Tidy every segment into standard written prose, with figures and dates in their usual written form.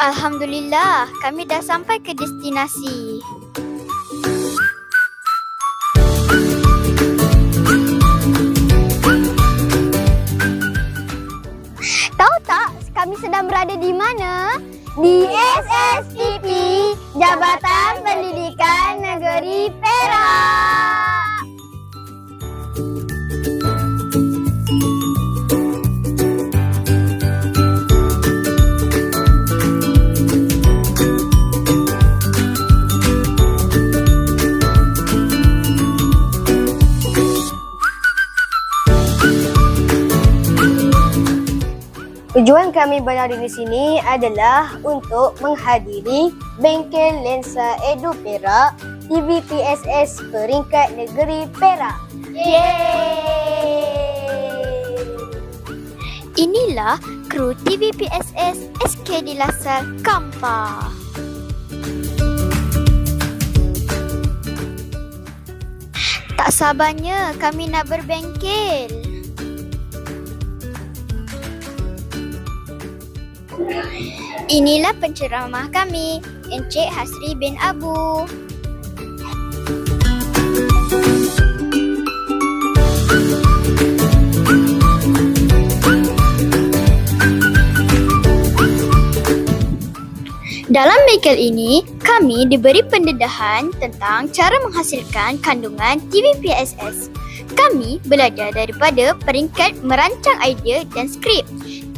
Alhamdulillah, kami dah sampai ke destinasi. Tahu tak kami sedang berada di mana? Di SSTP, Jabatan Pendidikan Negeri Perak. Tujuan kami berada di sini adalah untuk menghadiri Bengkel Lensa Edu Perak TVPSS peringkat negeri Perak. Yeay! Inilah kru TVPSS SKD Lasal Kampar. Tak sabarnya kami nak berbengkel. Inilah penceramah kami, Encik Hasri bin Abu. Dalam bengkel ini, kami diberi pendedahan tentang cara menghasilkan kandungan TVPSS. Kami belajar daripada peringkat merancang idea dan skrip,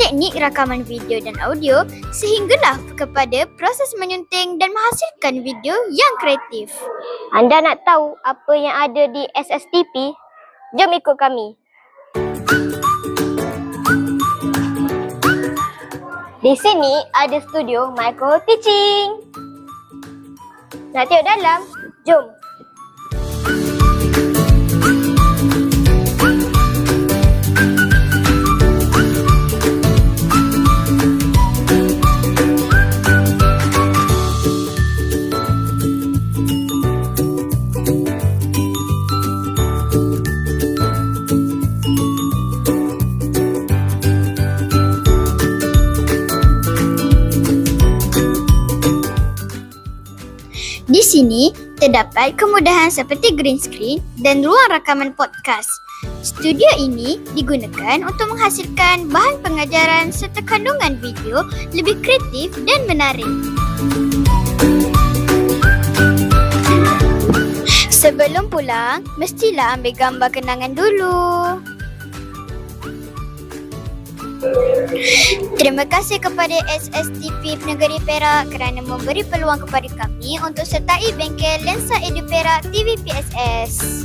teknik rakaman video dan audio sehinggalah kepada proses menyunting dan menghasilkan video yang kreatif. Anda nak tahu apa yang ada di SSTP? Jom ikut kami. Di sini ada studio micro teaching. Nak tengok dalam? Jom. Di sini terdapat kemudahan seperti green screen dan ruang rakaman podcast. Studio ini digunakan untuk menghasilkan bahan pengajaran serta kandungan video lebih kreatif dan menarik. Sebelum pulang, mestilah ambil gambar kenangan dulu. Terima kasih kepada SSTP Negeri Perak kerana memberi peluang kepada kami untuk sertai Bengkel Lensa Edu Perak TVPSS.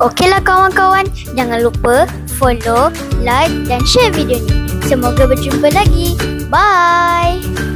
Okeylah kawan-kawan, jangan lupa follow, like dan share video ni. Semoga berjumpa lagi. Bye!